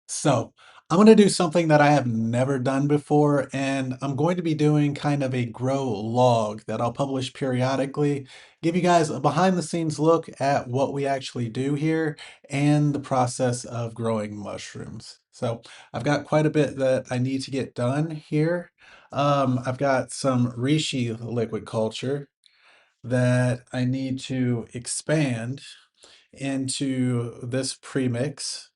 So, I'm going to do something that I have never done before, and I'm going to be doing kind of a grow log that I'll publish periodically, give you guys a behind the scenes look at what we actually do here and the process of growing mushrooms. So, I've got quite a bit that I need to get done here. I've got some Reishi liquid culture that I need to expand into this premix.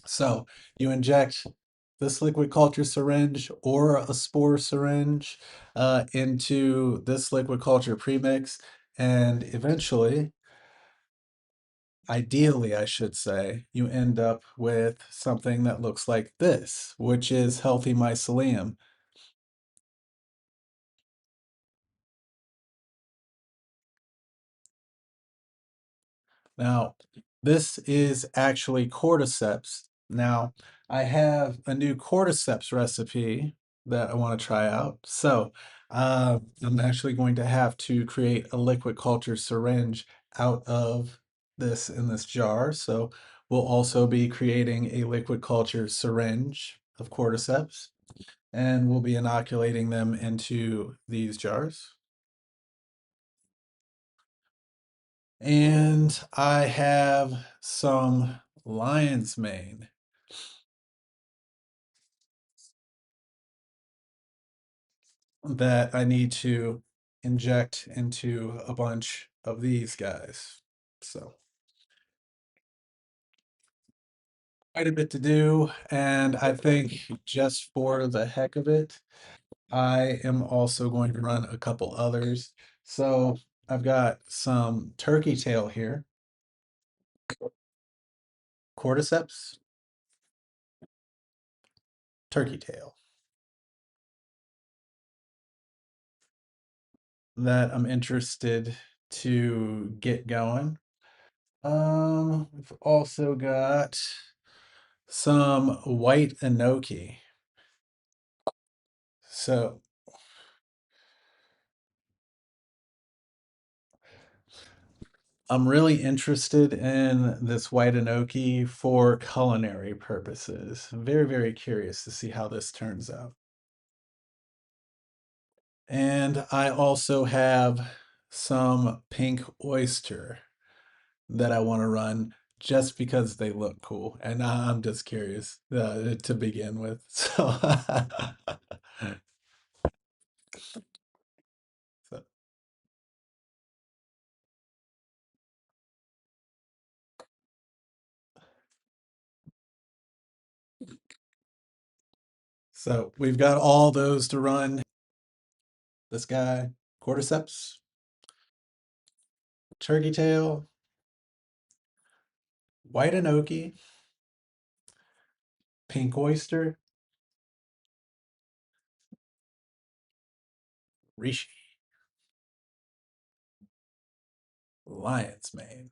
So you inject this liquid culture syringe or a spore syringe into this liquid culture premix, and eventually, ideally, I should say, you end up with something that looks like this, which is healthy mycelium. Now, this is actually cordyceps. Now, I have a new cordyceps recipe that I want to try out. So, I'm actually going to have to create a liquid culture syringe out of this in this jar. So, we'll also be creating a liquid culture syringe of cordyceps, and we'll be inoculating them into these jars. And I have some lion's mane that I need to inject into a bunch of these guys. So, quite a bit to do. And I think just for the heck of it, I am also going to run a couple others. So, I've got some turkey tail here, cordyceps, turkey tail that I'm interested to get going. We've also got some white enoki. So I'm really interested in this white enoki for culinary purposes. Very, very curious to see how this turns out. And I also have some pink oyster that I want to run just because they look cool. And I'm just curious to begin with. So, so So we've got all those to run. This guy, Cordyceps, Turkey Tail, White Enoki, Pink Oyster, Reishi, Lion's Mane.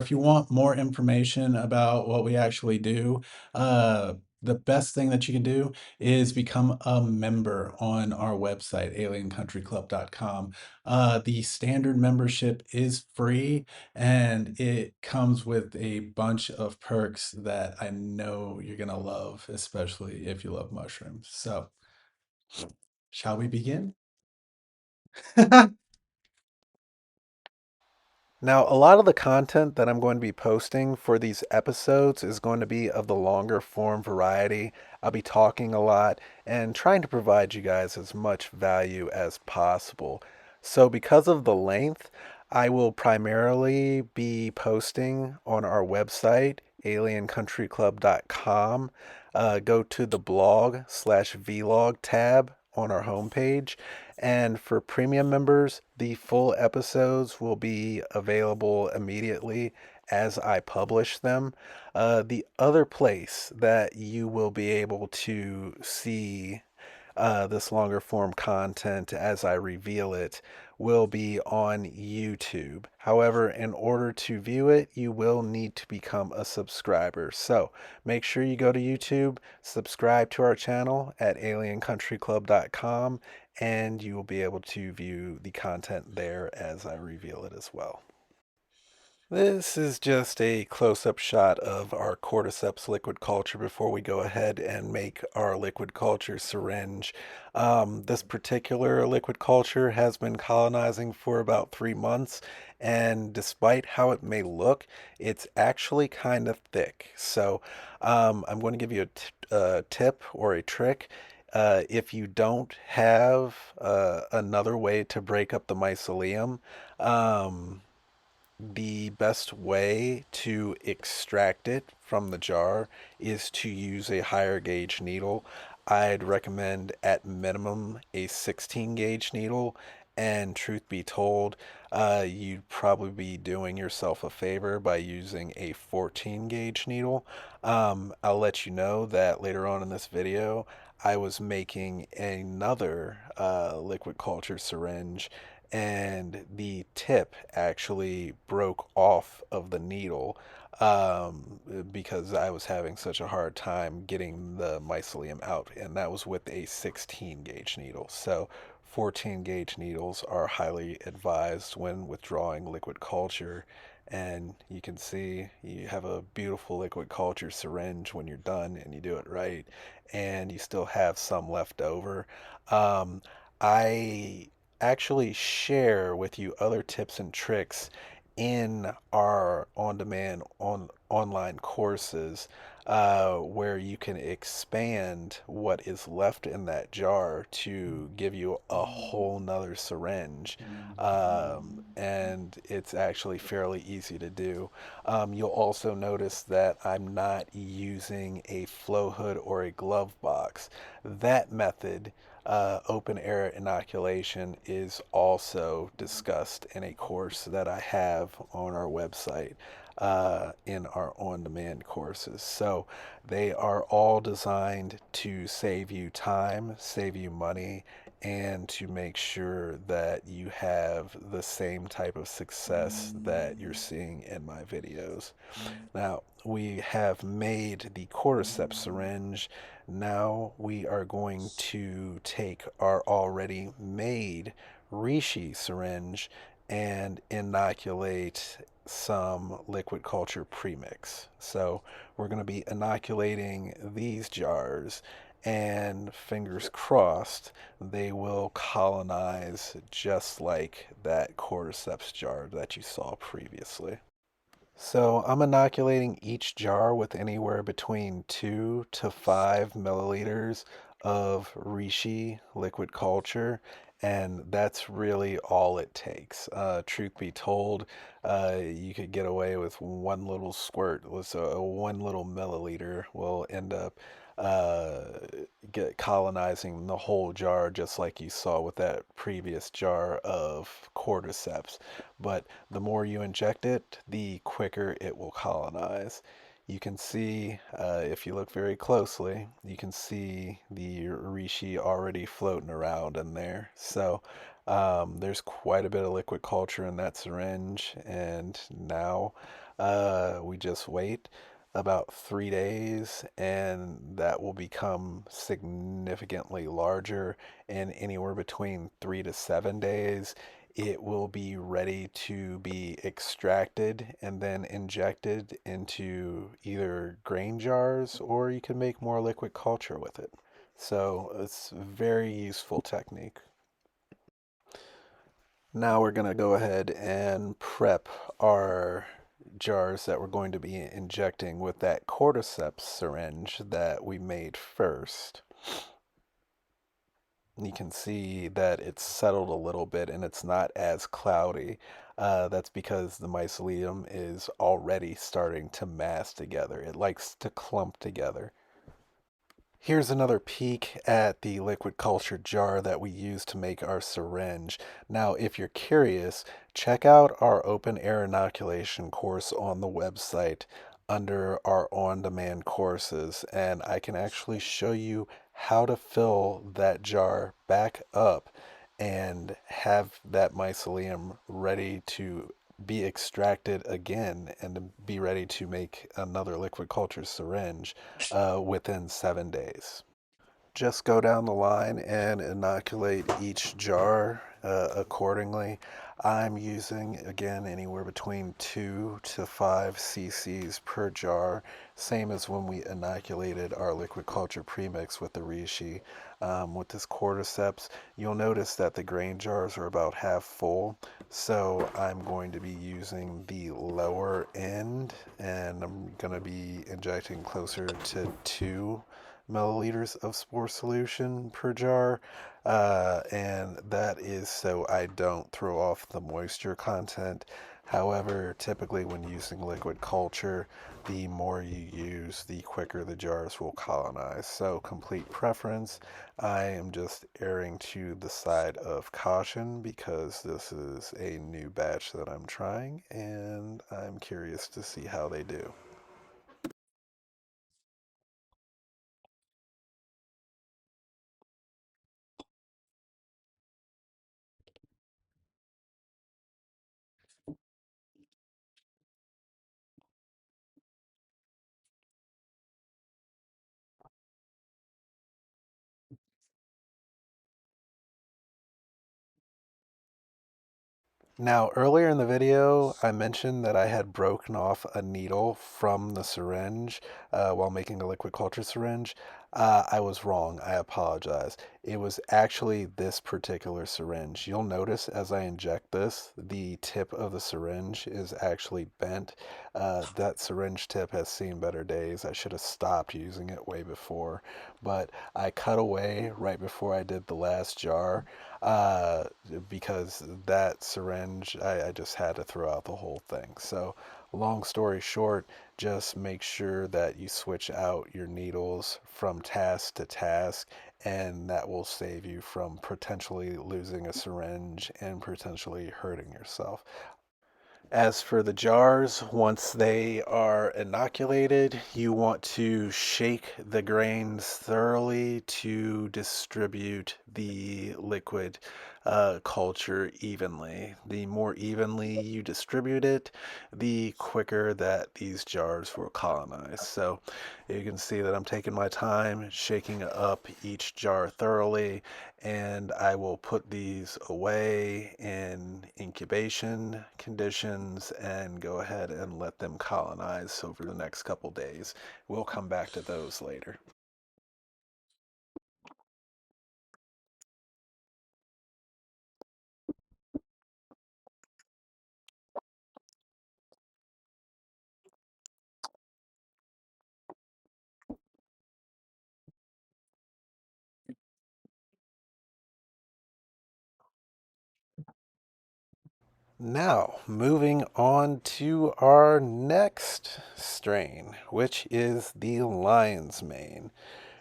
If you want more information about what we actually do, the best thing that you can do is become a member on our website, aliencountryclub.com. The standard membership is free and it comes with a bunch of perks that I know you're going to love, especially if you love mushrooms. So, shall we begin? Now, a lot of the content that I'm going to be posting for these episodes is going to be of the longer form variety. I'll be talking a lot and trying to provide you guys as much value as possible. So, because of the length, I will primarily be posting on our website, aliencountryclub.com. Go to the blog/vlog tab on our homepage, and for premium members, the full episodes will be available immediately as I publish them. The other place that you will be able to see this longer form content as I reveal it will be on YouTube. However, in order to view it, you will need to become a subscriber. So make sure you go to YouTube, subscribe to our channel at aliencountryclub.com, and you will be able to view the content there as I reveal it as well. This is just a close-up shot of our Cordyceps liquid culture before we go ahead and make our liquid culture syringe. This particular liquid culture has been colonizing for about 3 months, and despite how it may look, it's actually kind of thick. So I'm going to give you a tip or a trick. If you don't have another way to break up the mycelium, um, the best way to extract it from the jar is to use a higher gauge needle. I'd recommend at minimum a 16 gauge needle. And truth be told, you'd probably be doing yourself a favor by using a 14 gauge needle. I'll let you know that later on in this video, I was making another liquid culture syringe and the tip actually broke off of the needle because I was having such a hard time getting the mycelium out, and that was with a 16 gauge needle. So 14 gauge needles are highly advised when withdrawing liquid culture. And you can see you have a beautiful liquid culture syringe when you're done and you do it right, and you still have some left over. Um, I actually share with you other tips and tricks in our on-demand online courses where you can expand what is left in that jar to give you a whole nother syringe. And it's actually fairly easy to do. You'll also notice that I'm not using a flow hood or a glove box. That method, open air inoculation, is also discussed in a course that I have on our website in our on demand courses. So they are all designed to save you time, save you money, and to make sure that you have the same type of success that you're seeing in my videos. Now, we have made the cordyceps syringe. Now we are going to take our already made Reishi syringe and inoculate some liquid culture premix. So we're going to be inoculating these jars, and fingers crossed they will colonize just like that cordyceps jar that you saw previously. So I'm inoculating each jar with anywhere between 2 to 5 milliliters of Reishi liquid culture, and that's really all it takes. Truth be told, you could get away with one little squirt. So 1 little milliliter will end up uh, get colonizing the whole jar, just like you saw with that previous jar of cordyceps. But the more you inject it, the quicker it will colonize. You can see, if you look very closely, you can see the reishi already floating around in there. So there's quite a bit of liquid culture in that syringe, and now we just wait about 3 days, and that will become significantly larger. And anywhere between 3 to 7 days, it will be ready to be extracted and then injected into either grain jars, or you can make more liquid culture with it. So it's a very useful technique. Now we're going to go ahead and prep our jars that we're going to be injecting with that cordyceps syringe that we made first. You can see that it's settled a little bit and it's not as cloudy. That's because the mycelium is already starting to mass together. It likes to clump together. Here's another peek at the liquid culture jar that we use to make our syringe. Now, if you're curious, check out our open air inoculation course on the website under our on-demand courses, and I can actually show you how to fill that jar back up and have that mycelium ready to be extracted again and to be ready to make another liquid culture syringe within 7 days. Just go down the line and inoculate each jar accordingly. I'm using, again, anywhere between 2 to 5 cc's per jar, same as when we inoculated our liquid culture premix with the Reishi. With this cordyceps, you'll notice that the grain jars are about half full, so I'm going to be using the lower end, and I'm going to be injecting closer to 2 milliliters of spore solution per jar, and that is so I don't throw off the moisture content. However, typically when using liquid culture, the more you use, the quicker the jars will colonize. So, complete preference. I am just erring to the side of caution because this is a new batch that I'm trying, and I'm curious to see how they do. Now, earlier in the video, I mentioned that I had broken off a needle from the syringe while making a liquid culture syringe. I was wrong. I apologize. It was actually this particular syringe. You'll notice as I inject this, the tip of the syringe is actually bent. That syringe tip has seen better days. I should have stopped using it way before, but I cut away right before I did the last jar uh, because that syringe, I just had to throw out the whole thing. So, long story short, just make sure that you switch out your needles from task to task, and that will save you from potentially losing a syringe and potentially hurting yourself. As for the jars, once they are inoculated, you want to shake the grains thoroughly to distribute the liquid culture evenly. The more evenly you distribute it, the quicker that these jars will colonize. So you can see that I'm taking my time shaking up each jar thoroughly, and I will put these away in incubation conditions and go ahead and let them colonize over the next couple days. We'll come back to those later. Now, moving on to our next strain, which is the lion's mane.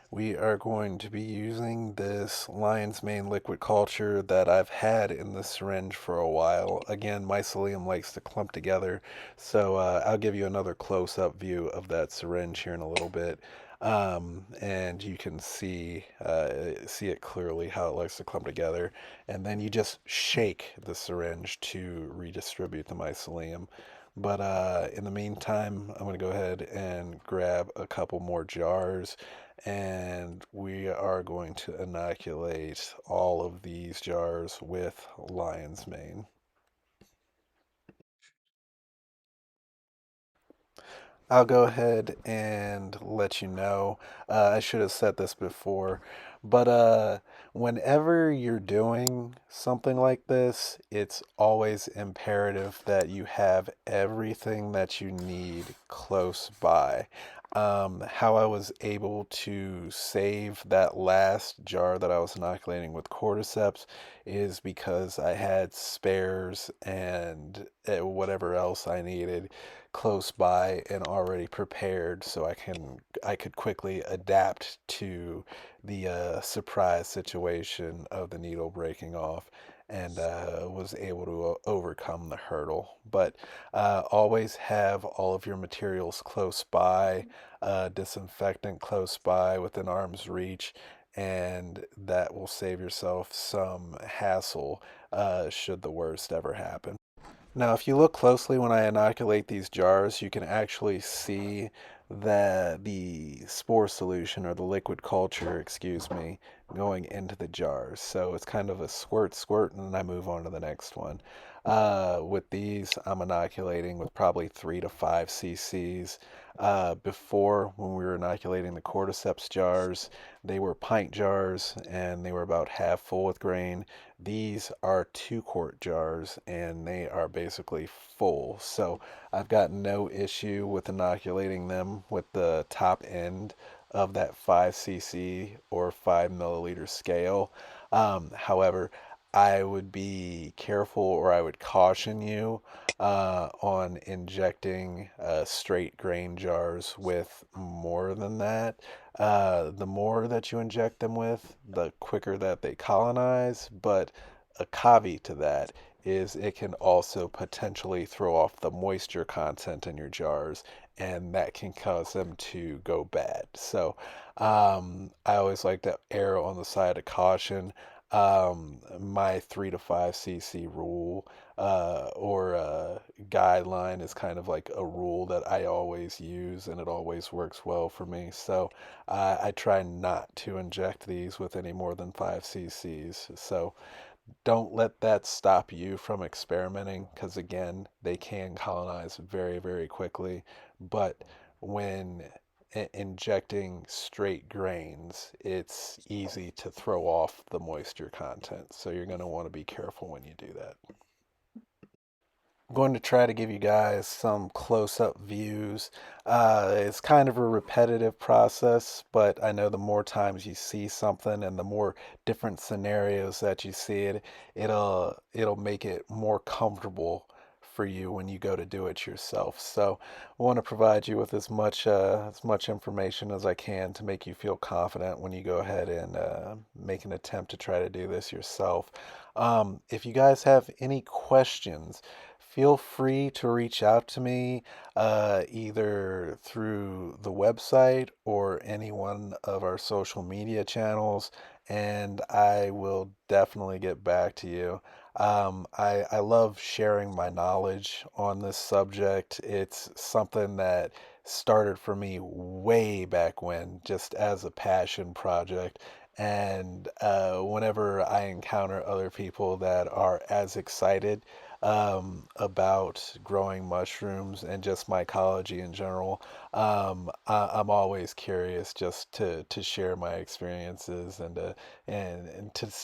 We are going to be using this lion's mane liquid culture that I've had in the syringe for a while. Again, mycelium likes to clump together, so I'll give you another close-up view of that syringe here in a little bit. And you can see it clearly how it likes to clump together. And then you just shake the syringe to redistribute the mycelium. But in the meantime, I'm going to go ahead and grab a couple more jars, and we are going to inoculate all of these jars with lion's mane. I'll go ahead and let you know. I should have said this before, but whenever you're doing something like this, it's always imperative that you have everything that you need close by. How I was able to save that last jar that I was inoculating with cordyceps is because I had spares and whatever else I needed close by and already prepared so I could quickly adapt to the surprise situation of the needle breaking off, and was able to overcome the hurdle. But always have all of your materials close by, disinfectant close by within arm's reach, and that will save yourself some hassle should the worst ever happen. Now, if you look closely when I inoculate these jars, you can actually see that the spore solution or the liquid culture, excuse me, going into the jars. So it's kind of a squirt, squirt, and then I move on to the next one. With these, I'm inoculating with probably 3 to 5 cc's. Before, when we were inoculating the cordyceps jars, they were pint jars and they were about half full with grain. These are 2 quart jars and they are basically full. So I've got no issue with inoculating them with the top end of that 5 cc or 5 milliliter scale. However, I would be careful or I would caution you on injecting straight grain jars with more than that. The more that you inject them with, the quicker that they colonize. But a caveat to that is it can also potentially throw off the moisture content in your jars, and that can cause them to go bad. So I always like to err on the side of caution. My 3 to 5 cc rule or guideline is kind of like a rule that I always use, and it always works well for me. So I try not to inject these with any more than 5 cc's. So don't let that stop you from experimenting because, again, they can colonize very, very quickly. But when injecting straight grains, it's easy to throw off the moisture content. So you're going to want to be careful when you do that. I'm going to try to give you guys some close-up views. It's kind of a repetitive process, but I know the more times you see something and the more different scenarios that you see it, it'll make it more comfortable for you when you go to do it yourself. So I want to provide you with as much information as I can to make you feel confident when you go ahead and make an attempt to try to do this yourself. If you guys have any questions, feel free to reach out to me either through the website or any one of our social media channels, and I will definitely get back to you. I love sharing my knowledge on this subject. It's something that started for me way back when, just as a passion project. And whenever I encounter other people that are as excited about growing mushrooms and just mycology in general, I'm always curious just to share my experiences and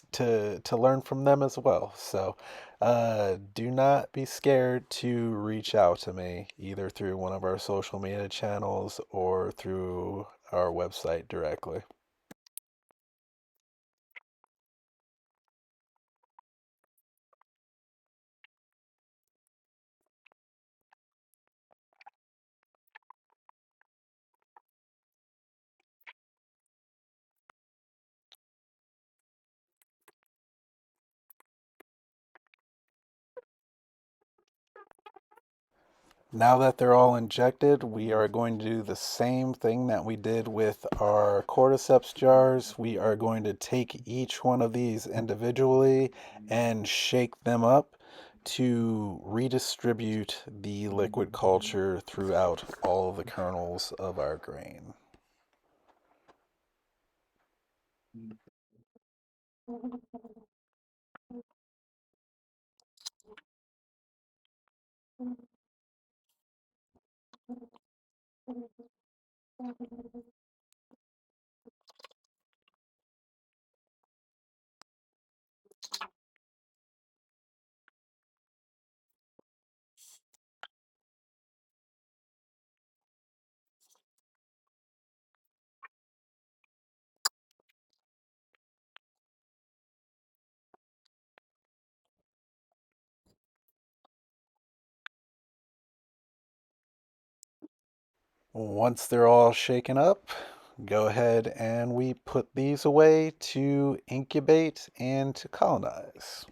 to learn from them as well. So do not be scared to reach out to me either through one of our social media channels or through our website directly. Now that they're all injected, we are going to do the same thing that we did with our cordyceps jars. We are going to take each one of these individually and shake them up to redistribute the liquid culture throughout all of the kernels of our grain. Once they're all shaken up, go ahead and we put these away to incubate and to colonize.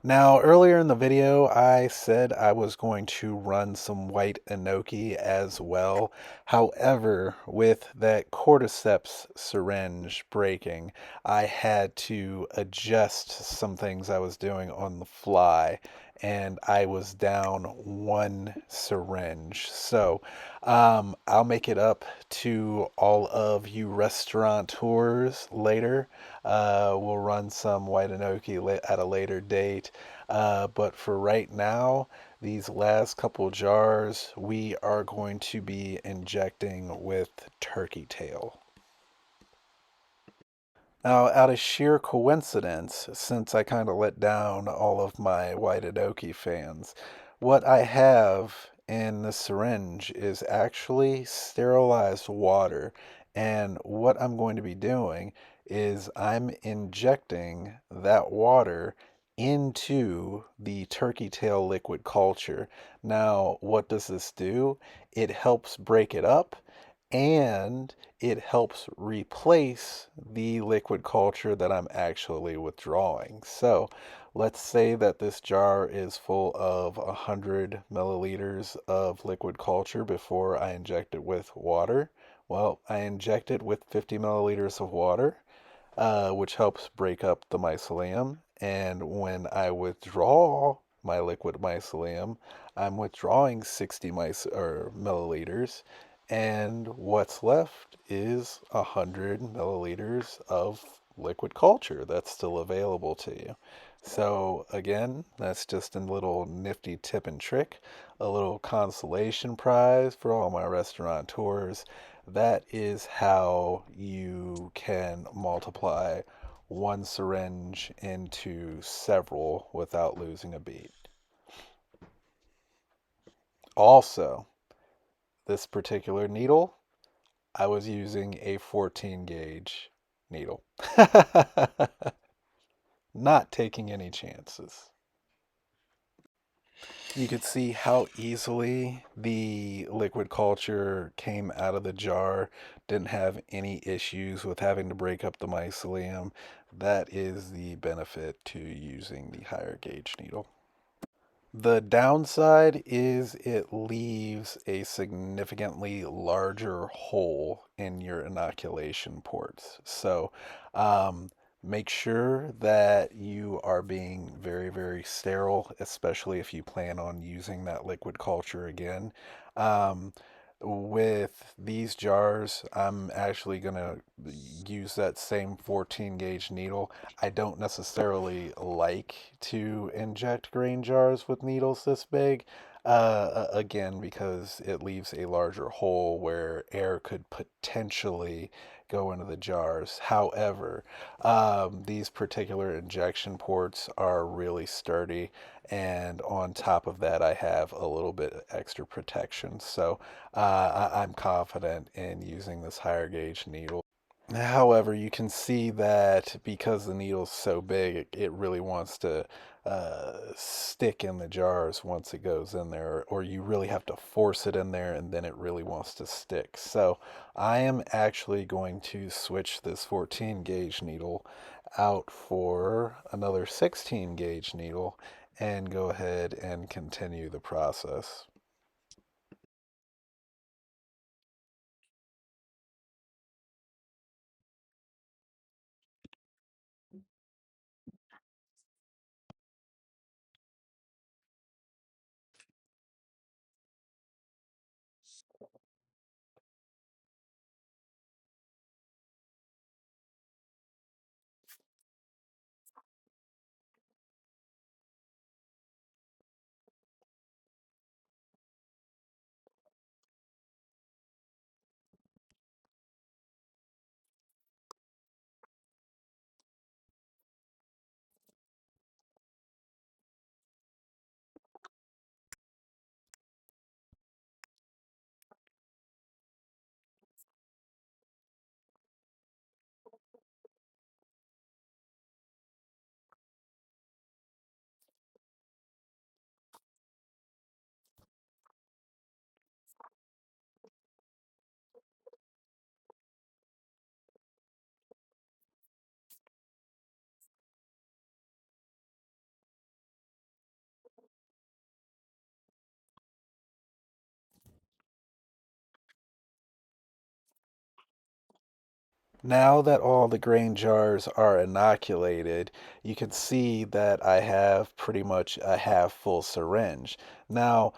Now, earlier in the video, I said I was going to run some white enoki as well. However, with that cordyceps syringe breaking, I had to adjust some things I was doing on the fly. and I was down one syringe. So I'll make it up to all of you restaurateurs later. We'll run some white enoki at a later date. But for right now, these last couple jars, we are going to be injecting with turkey tail. Now, out of sheer coincidence, since I kind of let down all of my White Adoki fans, what I have in the syringe is actually sterilized water. And what I'm going to be doing is I'm injecting that water into the turkey tail liquid culture. Now, what does this do? It helps break it up and it helps replace the liquid culture that I'm actually withdrawing. So let's say that this jar is full of 100 milliliters of liquid culture before I inject it with water. Well, I inject it with 50 milliliters of water, which helps break up the mycelium. And when I withdraw my liquid mycelium, I'm withdrawing 60 milliliters, and what's left is 100 milliliters of liquid culture that's still available to you. So again, that's just a little nifty tip and trick, a little consolation prize for all my restaurateurs. That is how you can multiply one syringe into several without losing a beat. Also, this particular needle, I was using a 14 gauge needle. Not taking any chances. You could see how easily the liquid culture came out of the jar, didn't have any issues with having to break up the mycelium. That is the benefit to using the higher gauge needle. The downside is it leaves a significantly larger hole in your inoculation ports. So make sure that you are being very, very sterile, especially if you plan on using that liquid culture again. Um, with these jars, I'm actually going to use that same 14 gauge needle. I don't necessarily like to inject grain jars with needles this big. Again, because it leaves a larger hole where air could potentially go into the jars. However, these particular injection ports are really sturdy, and on top of that, I have a little bit extra protection. So I'm confident in using this higher gauge needle. However, you can see that because the needle's so big, it really wants to stick in the jars once it goes in there, or you really have to force it in there and then it really wants to stick. So I am actually going to switch this 14 gauge needle out for another 16 gauge needle and go ahead and continue the process. Now that all the grain jars are inoculated, you can see that I have pretty much a half full syringe. Now,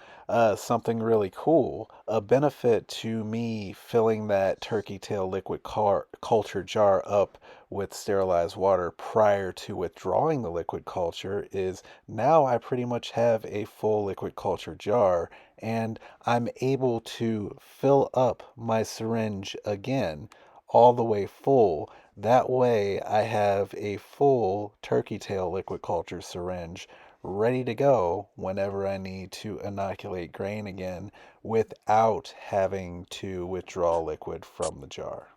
something really cool, a benefit to me filling that turkey tail liquid culture jar up with sterilized water prior to withdrawing the liquid culture is now I pretty much have a full liquid culture jar and I'm able to fill up my syringe again all the way full. That way, I have a full turkey tail liquid culture syringe ready to go whenever I need to inoculate grain again without having to withdraw liquid from the jar.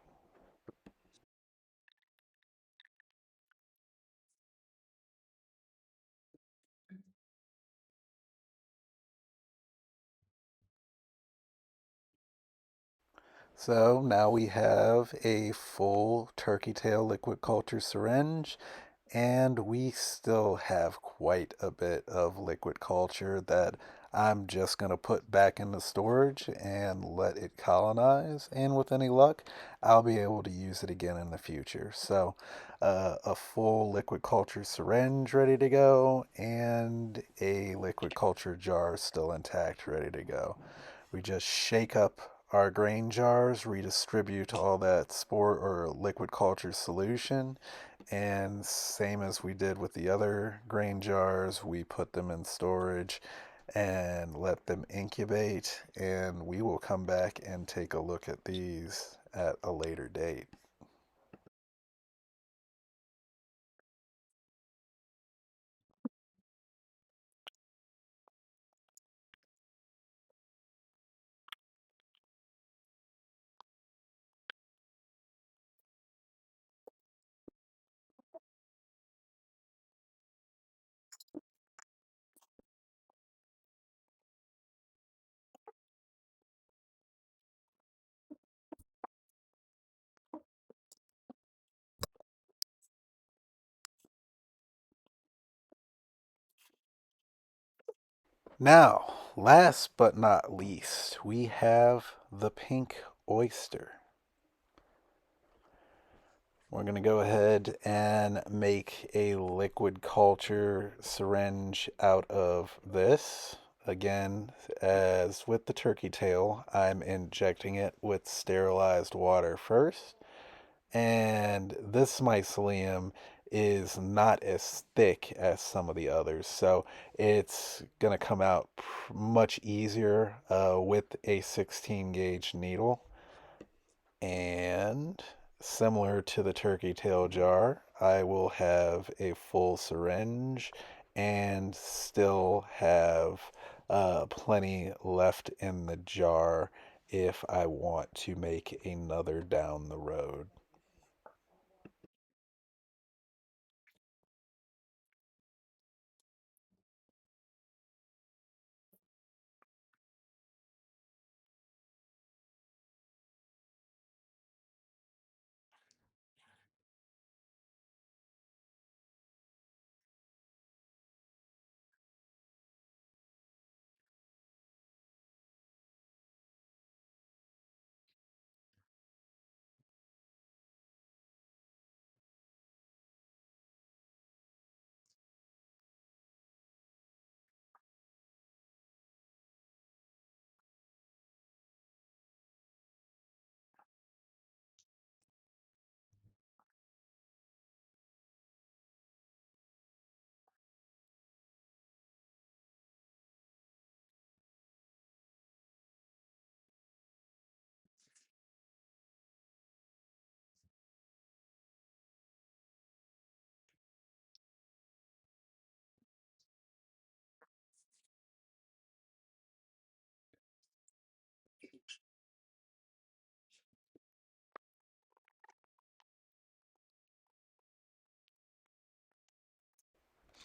So now we have a full turkey tail liquid culture syringe, and we still have quite a bit of liquid culture that I'm just going to put back into storage and let it colonize. And with any luck, I'll be able to use it again in the future. So, a full liquid culture syringe ready to go, and a liquid culture jar still intact, ready to go. We just shake up our grain jars, redistribute all that spore or liquid culture solution, and same as we did with the other grain jars, we put them in storage and let them incubate, and we will come back and take a look at these at a later date. Now, last but not least, we have the pink oyster. We're going to go ahead and make a liquid culture syringe out of this. Again, as with the turkey tail, I'm injecting it with sterilized water first. And this mycelium is not as thick as some of the others, so it's going to come out much easier with a 16 gauge needle. And similar to the turkey tail jar, I will have a full syringe and still have plenty left in the jar if I want to make another down the road.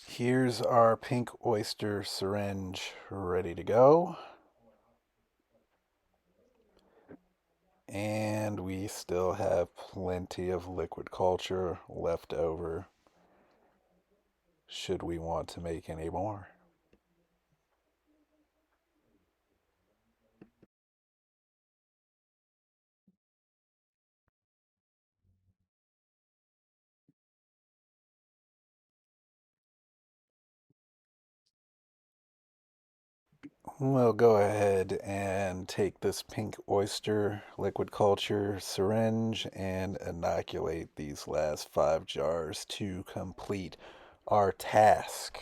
Here's our pink oyster syringe ready to go. And we still have plenty of liquid culture left over should we want to make any more. We'll go ahead and take this Pink Oyster liquid culture syringe and inoculate these last 5 jars to complete our task.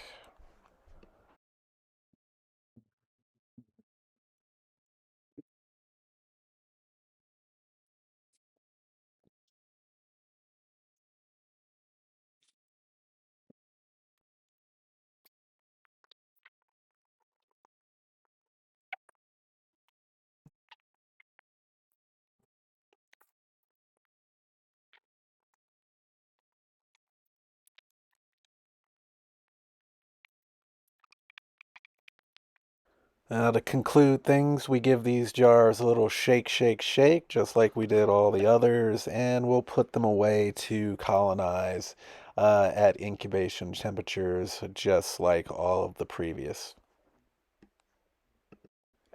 Now, to conclude things, we give these jars a little shake, shake, shake, just like we did all the others, and we'll put them away to colonize at incubation temperatures, just like all of the previous.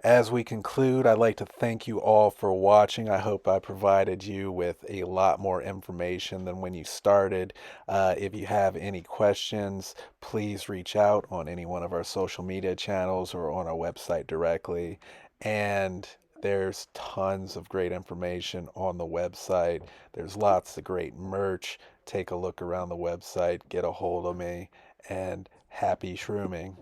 As we conclude, I'd like to thank you all for watching. I hope I provided you with a lot more information than when you started. If you have any questions, please reach out on any one of our social media channels or on our website directly. And there's tons of great information on the website. There's lots of great merch. Take a look around the website, get a hold of me, and happy shrooming.